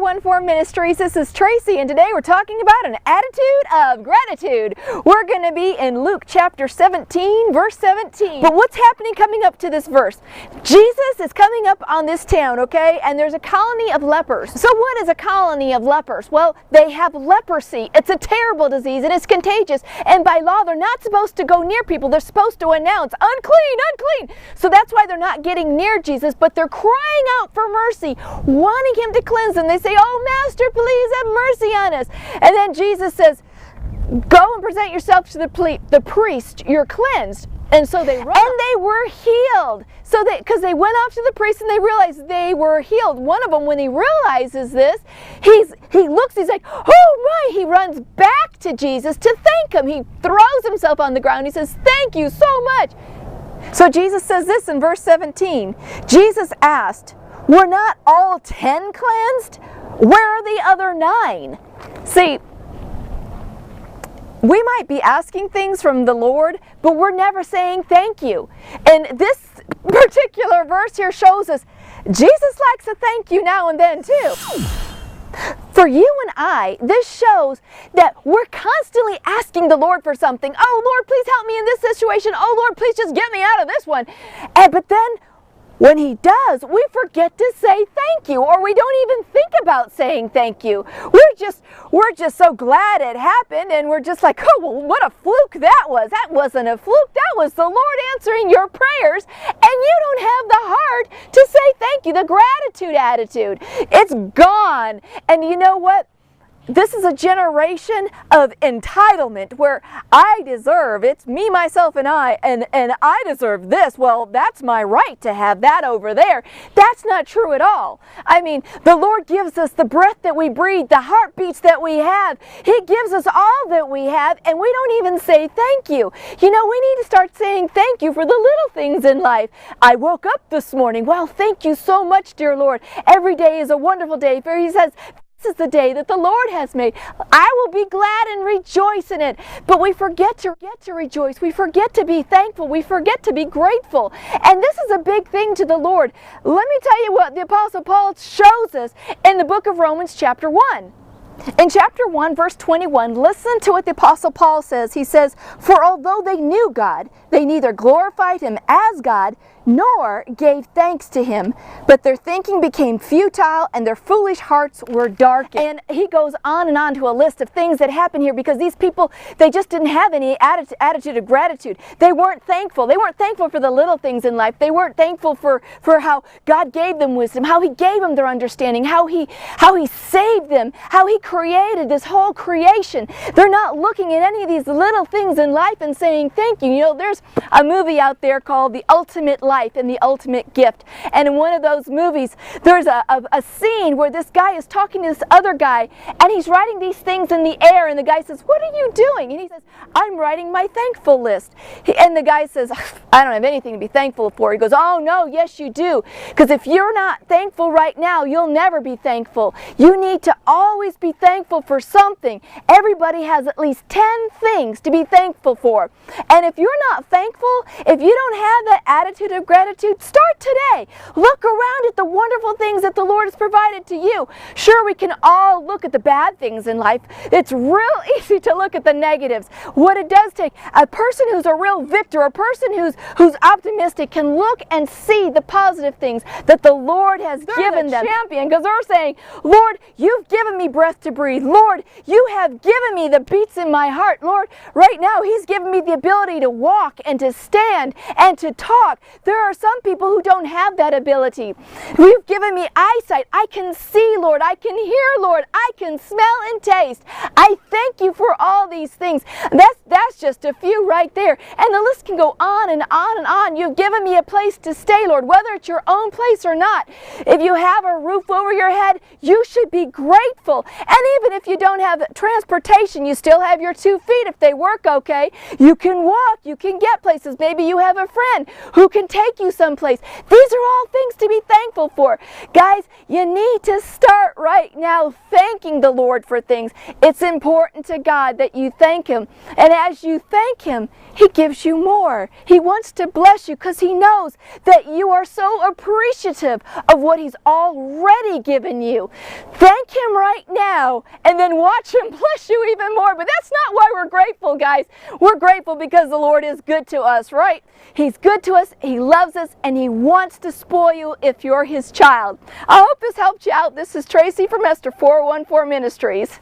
414 Ministries. This is Tracy, and today we're talking about an attitude of gratitude. We're going to be in Luke chapter 17, verse 17. But what's happening coming up to this verse? Jesus is coming up on this town, okay? And there's a colony of lepers. So what is a colony of lepers? Well, they have leprosy. It's a terrible disease, and it's contagious. And by law, they're not supposed to go near people. They're supposed to announce, unclean, unclean. So that's why they're not getting near Jesus, but they're crying out for mercy, wanting him to cleanse them. They say, "Oh, Master, please have mercy on us." And then Jesus says, "Go and present yourself to the priest. You're cleansed." And so they run. And they were healed. So because they went off to the priest and they realized they were healed. One of them, when he realizes this, he looks, he's like, "Oh my!" He runs back to Jesus to thank him. He throws himself on the ground. He says, "Thank you so much." So Jesus says this in verse 17. Jesus asked, "Were not all 10 cleansed? Where are the other 9? See, we might be asking things from the Lord, but we're never saying thank you. And this particular verse here shows us Jesus likes a thank you now and then too. For you and I, this shows that we're constantly asking the Lord for something. "Oh, Lord, please help me in this situation. Oh, Lord, please just get me out of this one." But then when he does, we forget to say thank you, or we don't even think about saying thank you. We're just so glad it happened, and we're just like, "Oh, well, what a fluke that was." That wasn't a fluke. That was the Lord answering your prayers, and you don't have the heart to say thank you. The gratitude attitude, it's gone. And you know what? This is a generation of entitlement where I deserve, it's me, myself, and I, and I deserve this. Well, that's my right to have that over there. That's not true at all. I mean, the Lord gives us the breath that we breathe, the heartbeats that we have. He gives us all that we have, and we don't even say thank you. You know, we need to start saying thank you for the little things in life. I woke up this morning. Well, thank you so much, dear Lord. Every day is a wonderful day. For he says, "This is the day that the Lord has made. I will be glad and rejoice in it." But we forget to rejoice. We forget to be thankful. We forget to be grateful. And this is a big thing to the Lord. Let me tell you what the Apostle Paul shows us in the book of Romans chapter 1. In chapter 1, verse 21, listen to what the Apostle Paul says. He says, "For although they knew God, they neither glorified him as God, nor gave thanks to him, but their thinking became futile, and their foolish hearts were darkened." And he goes on and on to a list of things that happen here, because these people, they just didn't have any attitude of gratitude. They weren't thankful. They weren't thankful for the little things in life. They weren't thankful for how God gave them wisdom, how he gave them their understanding, how he saved them, how he created this whole creation. They're not looking at any of these little things in life and saying thank you. You know, there's a movie out there called The Ultimate Life and the Ultimate Gift. And in one of those movies, there's a scene where this guy is talking to this other guy, and he's writing these things in the air, and the guy says, "What are you doing?" And he says, "I'm writing my thankful list." And the guy says, "I don't have anything to be thankful for." He goes, "Oh no, yes you do. Because if you're not thankful right now, you'll never be thankful. You need to always be thankful for something. Everybody has at least 10 things to be thankful for. And if you're not thankful, if you don't have that attitude of gratitude, start today. Look around at the wonderful things that the Lord has provided to you. Sure, we can all look at the bad things in life. It's real easy to look at the negatives. What it does take, a person who's a real victor, a person who's optimistic, can look and see the positive things that the Lord has given them. Champion, because they're saying, "Lord, you've given me breath to breathe. Lord, you have given me the beats in my heart. Lord, right now he's given me the ability to walk and to stand and to talk." There are some people who don't have that ability. "You've given me eyesight. I can see, Lord. I can hear, Lord. I can smell and taste. I thank you for all these things." That's just a few right there. And the list can go on and on and on. "You've given me a place to stay, Lord," whether it's your own place or not. If you have a roof over your head, you should be grateful. And even if you don't have transportation, you still have your 2 feet if they work okay. You can walk, you can get places. Maybe you have a friend who can take you someplace. These are all things to be thankful for. Guys, you need to start right now thanking the Lord for things. It's important to God that you thank Him. And as you thank Him, He gives you more. He wants to bless you because He knows that you are so appreciative of what He's already given you. Thank Him right now and then watch Him bless you even more. But that's not why we're grateful, guys. We're grateful because the Lord is good to us, right? He's good to us, He loves us, and He wants to spoil you if you're His child. I hope this helped you out. This is Tracy from Esther 414 Ministries.